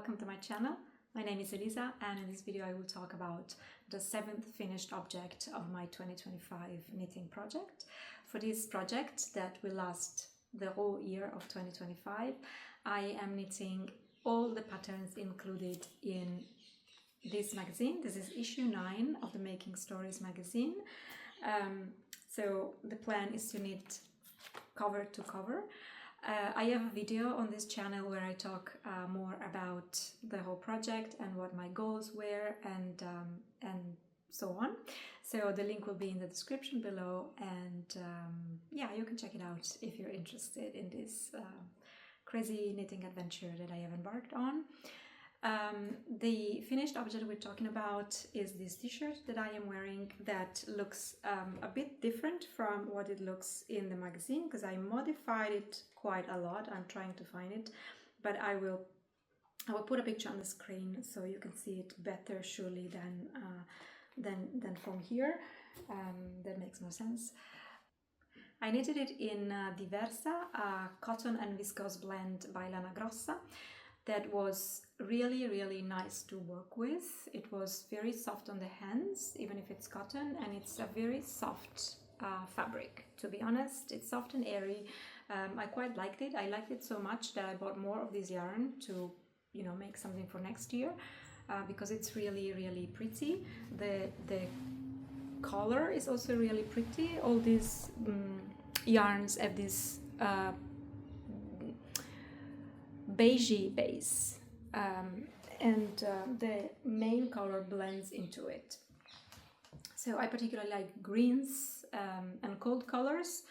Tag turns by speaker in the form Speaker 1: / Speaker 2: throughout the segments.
Speaker 1: welcome to my channel. My name is Elisa, and in this video I will talk about the 7th finished object of my 2025 knitting project. For this project that will last the whole year of 2025, I am knitting all the patterns included in this magazine. This is issue 9 of the Making Stories magazine. So the plan is to knit cover to cover. I have a video on this channel where I talk more about the whole project and what my goals were and so on. So the link will be in the description below, and yeah, you can check it out if you're interested in this crazy knitting adventure that I have embarked on. The finished object we're talking about is this t-shirt that I am wearing that looks a bit different from what it looks in the magazine, because I modified it quite a lot. I'm trying to find it, but I will put a picture on the screen so you can see it better surely than from here. That makes more sense. I knitted it in Diversa, a cotton and viscose blend by Lana Grossa. That was really nice to work with. It was very soft on the hands, even if it's cotton, and it's a very soft fabric, to be honest. It's soft and airy. I quite liked it. I liked it so much that I bought more of this yarn to, you know, make something for next year, because it's really pretty. The color is also really pretty. All these yarns have this beigey base, and the main color blends into it. So I particularly like greens and cold colors,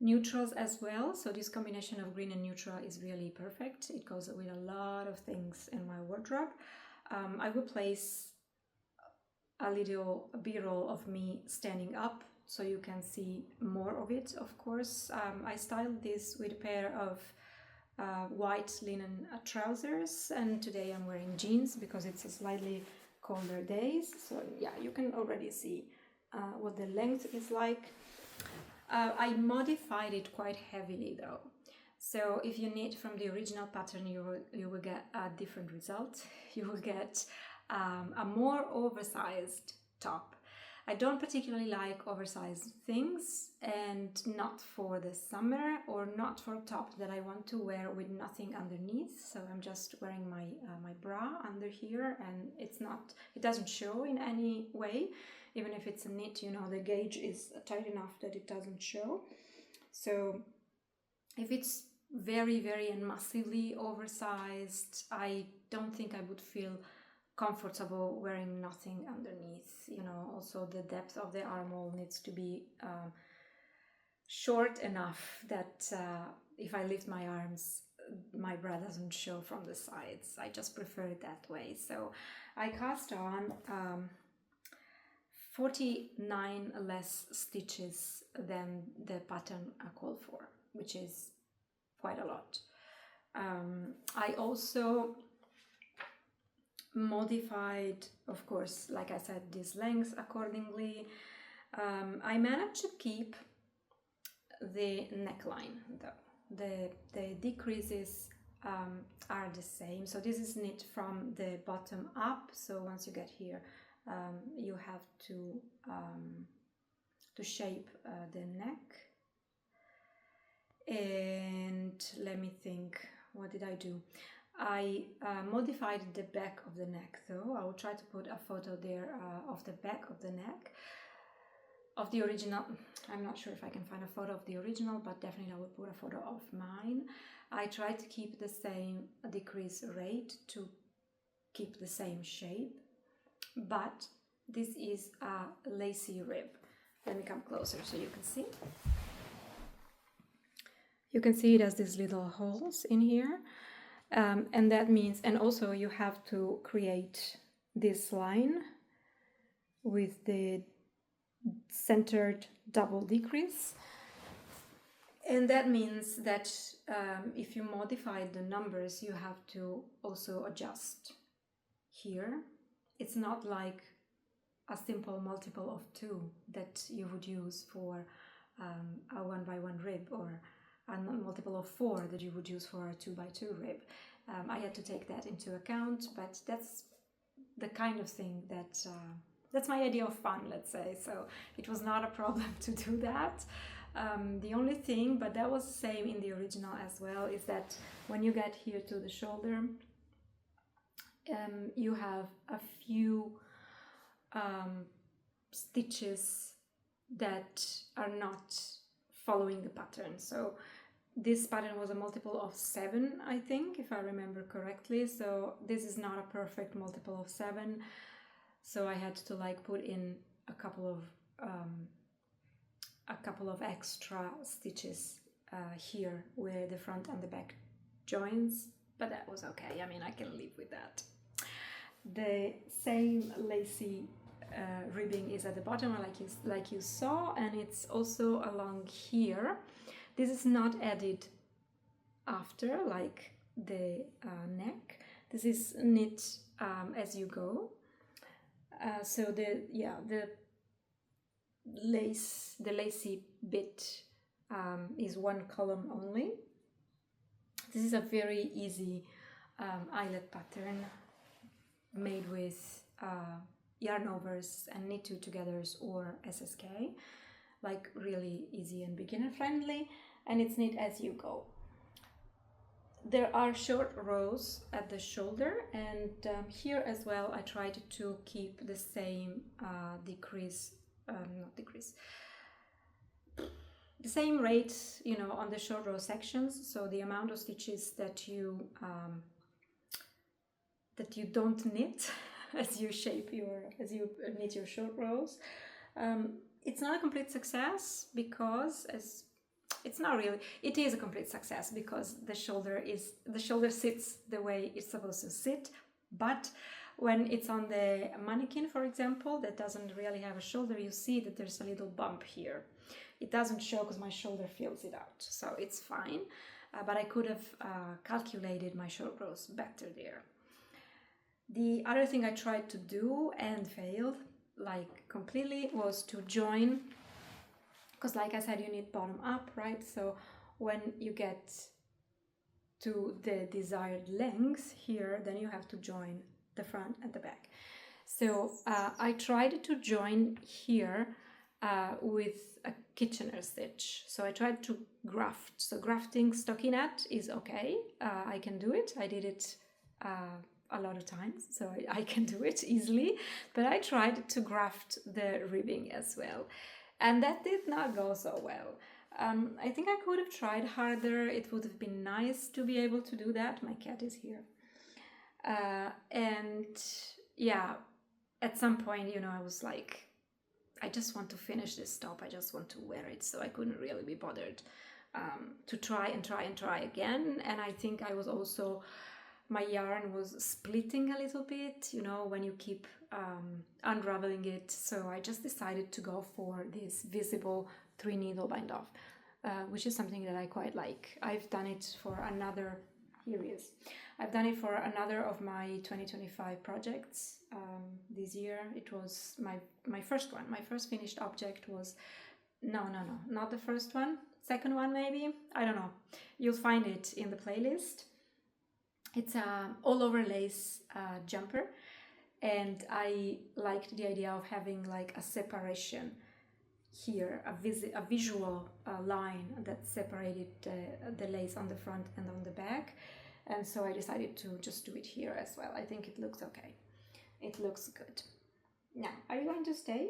Speaker 1: neutrals as well. So this combination of green and neutral is really perfect. It goes with a lot of things in my wardrobe. I will place a little b-roll of me standing up so you can see more of it, of course. I styled this with a pair of white linen trousers, and today I'm wearing jeans because it's a slightly colder day. So yeah, you can already see what the length is like. I modified it quite heavily though, so if you knit from the original pattern you will get a different result. You will get a more oversized top. I don't particularly like oversized things, and not for the summer, or not for a top that I want to wear with nothing underneath. So I'm just wearing my my bra under here, and it doesn't show in any way. Even if it's a knit, you know, the gauge is tight enough that it doesn't show. So if it's very and massively oversized, I don't think I would feel comfortable wearing nothing underneath. You know, also the depth of the armhole needs to be short enough that if I lift my arms, my bra doesn't show from the sides. I just prefer it that way. So I cast on 49 less stitches than the pattern I called for, which is quite a lot. I also modified, of course, like I said, this length accordingly. I managed to keep the neckline though. The decreases are the same. So this is knit from the bottom up. So once you get here, you have to shape the neck. And let me think, what did I do? I modified the back of the neck though. I will try to put a photo there of the back of the neck of the original. I'm not sure if I can find a photo of the original, but definitely I will put a photo of mine. I tried to keep the same decrease rate to keep the same shape, but this is a lacy rib. Let me come closer so you can see. You can see it has these little holes in here. And that means, and also you have to create this line with the centered double decrease. And that means that if you modify the numbers, you have to also adjust here. It's not like a simple multiple of 2 that you would use for a 1 by 1 rib, or a multiple of 4 that you would use for a 2 by 2 rib. I had to take that into account, but that's the kind of thing that that's my idea of fun, let's say. So it was not a problem to do that. The only thing, but that was the same in the original as well, is that when you get here to the shoulder, you have a few stitches that are not following the pattern. So this pattern was a multiple of 7, I think, if I remember correctly. So this is not a perfect multiple of 7. So I had to like put in a couple of extra stitches here where the front and the back joins, but that was okay. I mean, I can live with that. The same lacy ribbing is at the bottom, like you saw, and it's also along here. This is not added after, like the neck. This is knit as you go. So the lacy bit is one column only. This is a very easy eyelet pattern made with yarn overs and knit two togethers or SSK, like really easy and beginner friendly, and it's knit as you go. There are short rows at the shoulder, and here as well I tried to keep the same the same rate, you know, on the short row sections. So the amount of stitches that you don't knit as you knit your short rows. It's not a complete success because it's not really. It is a complete success because the shoulder sits the way it's supposed to sit, but when it's on the mannequin, for example, that doesn't really have a shoulder, you see that there's a little bump here. It doesn't show because my shoulder fills it out, so it's fine. But I could have calculated my short rows better there. The other thing I tried to do and failed, like completely, was to join, because like I said, you need bottom up, right? So when you get to the desired length here, then you have to join the front and the back. So I tried to join here with a Kitchener stitch. So I tried to graft. So grafting stockinette is okay. I can do it. I did it a lot of times, so I can do it easily. But I tried to graft the ribbing as well, and that did not go so well. I think I could have tried harder. It would have been nice to be able to do that. My cat is here. And yeah, at some point, you know, I was like, I just want to finish this top. I just want to wear it. So I couldn't really be bothered to try again. And I think I was also, my yarn was splitting a little bit, you know, when you keep unraveling it. So I just decided to go for this visible 3-needle bind off, which is something that I quite like. I've done it for another, here he is. I've done it for another of my 2025 projects this year. It was my first one. My first finished object was, no, not the first one. Second one maybe, I don't know. You'll find it in the playlist. It's a all over lace jumper, and I liked the idea of having like a separation here, a visual line that separated the lace on the front and on the back. And so I decided to just do it here as well. I think it looks okay. It looks good. Now, are you going to stay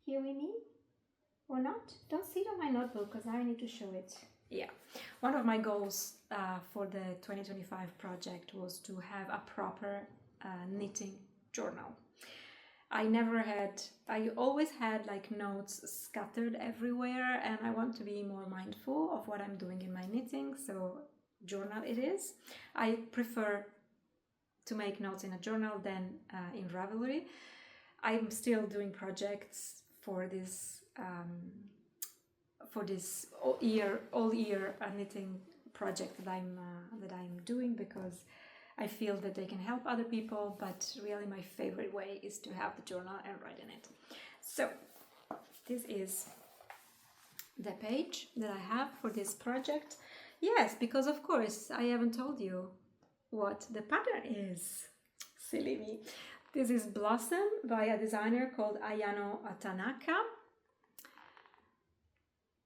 Speaker 1: here with me or not? Don't sit on my notebook because I need to show it. Yeah, one of my goals for the 2025 project was to have a proper knitting journal. I always had like notes scattered everywhere, and I want to be more mindful of what I'm doing in my knitting, so journal it is. I prefer to make notes in a journal than in Ravelry. I'm still doing projects for this all year knitting project that I'm doing, because I feel that they can help other people, but really my favorite way is to have the journal and write in it. So this is the page that I have for this project. Yes, because of course I haven't told you what the pattern is. Silly me. This is Blossom by a designer called Ayano Tanaka.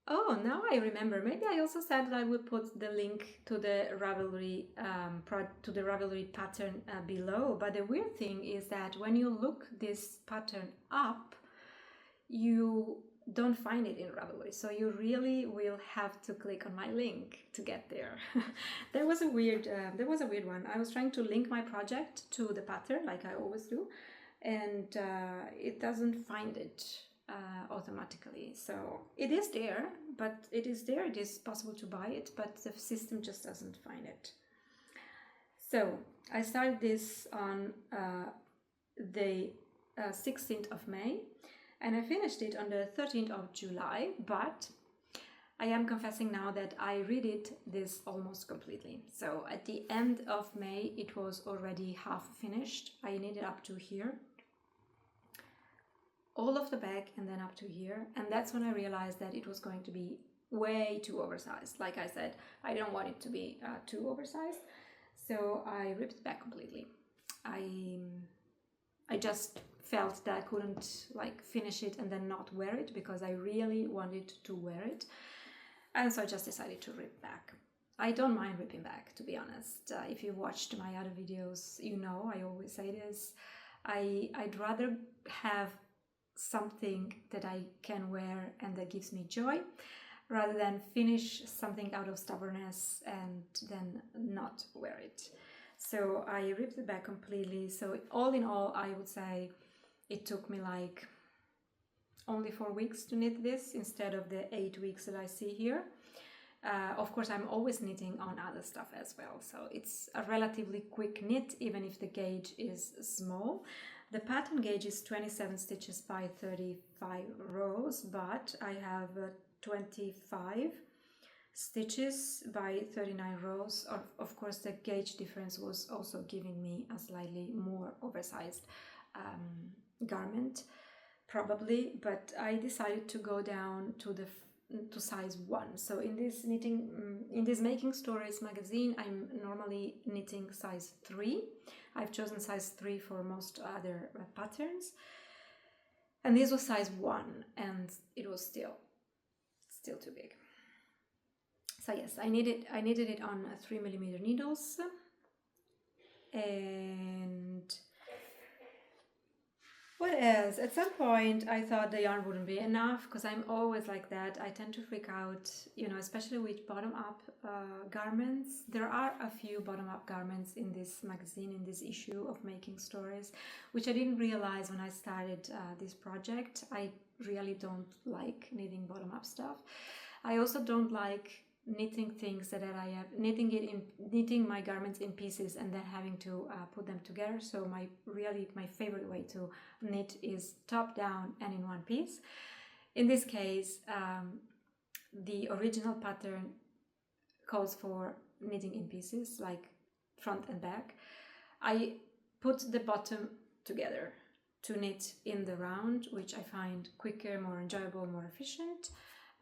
Speaker 1: Oh, now I remember. Maybe I also said that I would put the link to the Ravelry pattern below. But the weird thing is that when you look this pattern up, you don't find it in Ravelry. So you really will have to click on my link to get there. There was a weird one. I was trying to link my project to the pattern, like I always do, and it doesn't find it automatically. So it is there, it is possible to buy it, but the system just doesn't find it. So I started this on the 16th of May, and I finished it on the 13th of July, but I am confessing now that I redid this almost completely. So at the end of May it was already half finished. I knitted up to here, all of the back and then up to here, and that's when I realized that it was going to be way too oversized. Like I said, I don't want it to be too oversized, so I ripped it back completely. I just felt that I couldn't like finish it and then not wear it, because I really wanted to wear it, and so I just decided to rip back. I don't mind ripping back, to be honest. If you watched my other videos, you know I always say this. I'd rather have something that I can wear and that gives me joy, rather than finish something out of stubbornness and then not wear it. So I ripped it back completely. So all in all, I would say it took me like only 4 weeks to knit this instead of the 8 weeks that I see here. Of course, I'm always knitting on other stuff as well, so it's a relatively quick knit, even if the gauge is small. The pattern gauge is 27 stitches by 35 rows, but I have 25 stitches by 39 rows. Of course, the gauge difference was also giving me a slightly more oversized garment, probably, but I decided to go down to size 1. So in this Making Stories magazine, I'm normally knitting size 3. I've chosen size 3 for most other patterns, and this was size 1, and it was still too big. So yes, I knitted it on 3mm needles, and what else? At some point I thought the yarn wouldn't be enough, because I'm always like that. I tend to freak out, you know, especially with bottom-up garments. There are a few bottom-up garments in this magazine, in this issue of Making Stories, which I didn't realize when I started this project. I really don't like knitting bottom-up stuff. I also don't like knitting things that I have knitting my garments in pieces and then having to put them together. So my favorite way to knit is top down and in one piece. In this case, the original pattern calls for knitting in pieces, like front and back. I put the bottom together to knit in the round, which I find quicker, more enjoyable, more efficient.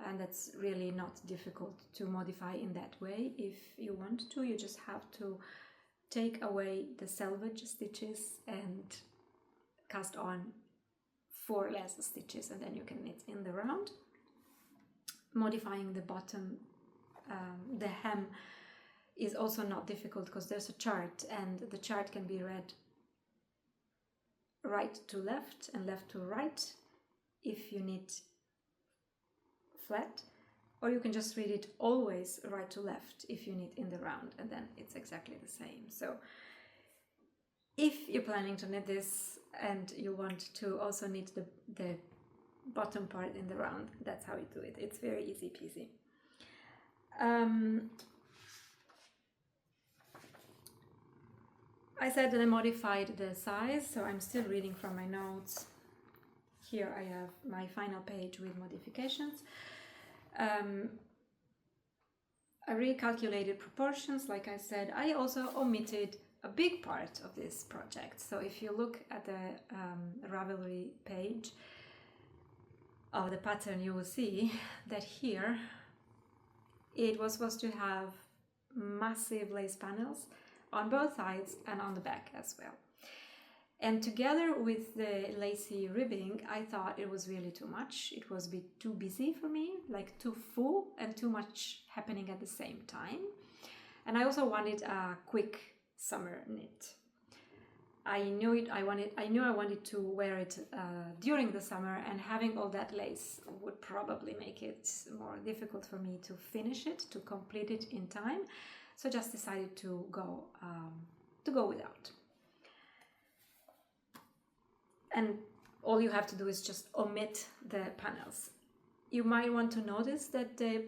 Speaker 1: And that's really not difficult to modify in that way. If you want to, you just have to take away the selvage stitches and cast on 4 less stitches, and then you can knit in the round. Modifying the bottom, the hem, is also not difficult, because there's a chart, and the chart can be read right to left and left to right if you knit flat, or you can just read it always right to left if you knit in the round, and then it's exactly the same. So if you're planning to knit this and you want to also knit the bottom part in the round, that's how you do it. It's very easy peasy. I said that I modified the size, so I'm still reading from my notes. Here I have my final page with modifications. I recalculated proportions, like I said. I also omitted a big part of this project. So if you look at the Ravelry page of the pattern, you will see that here it was supposed to have massive lace panels. on both sides and on the back as well. And together with the lacy ribbing, I thought it was really too much. It was a bit too busy for me, like too full and too much happening at the same time. And I also wanted a quick summer knit. I knew I wanted to wear it during the summer, and having all that lace would probably make it more difficult for me to finish it, to complete it in time. So just decided to go without. And all you have to do is just omit the panels. You might want to notice that the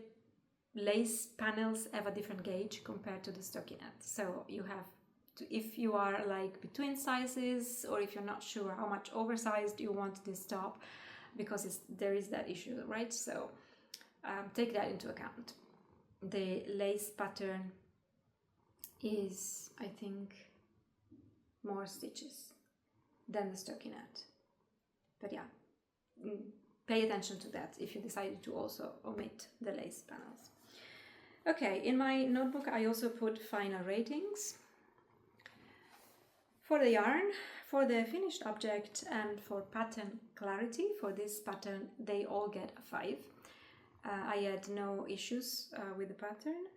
Speaker 1: lace panels have a different gauge compared to the stockinette. So you have to, if you are like between sizes, or if you're not sure how much oversized you want this top, because there is that issue, right? So take that into account. The lace pattern is, I think, more stitches than the stockinette. But yeah, pay attention to that if you decided to also omit the lace panels. Okay, in my notebook I also put final ratings for the yarn, for the finished object, and for pattern clarity. For this pattern they all get a 5. I had no issues with the pattern.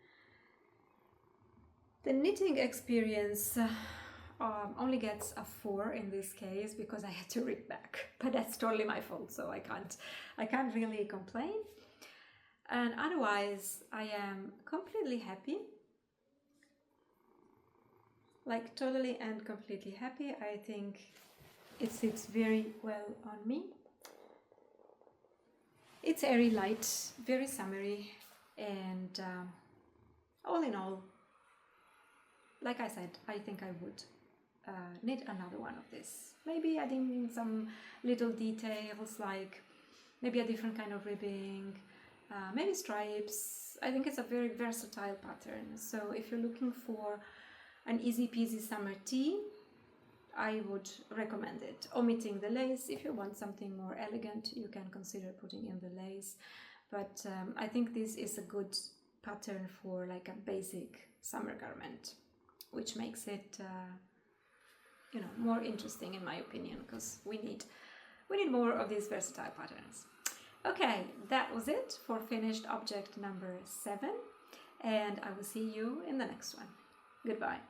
Speaker 1: The knitting experience only gets a 4 in this case, because I had to rip back, but that's totally my fault, so I can't really complain. And otherwise I am completely happy, like totally and completely happy. I think it sits very well on me. It's airy light, very summery, and all in all, like I said, I think I would knit another one of this. Maybe adding in some little details, like maybe a different kind of ribbing, maybe stripes. I think it's a very versatile pattern. So if you're looking for an easy peasy summer tee, I would recommend it. Omitting the lace. If you want something more elegant, you can consider putting in the lace. But I think this is a good pattern for like a basic summer garment, which makes it more interesting in my opinion, because we need more of these versatile patterns. Okay, that was it for finished object number 7, and I will see you in the next one. Goodbye.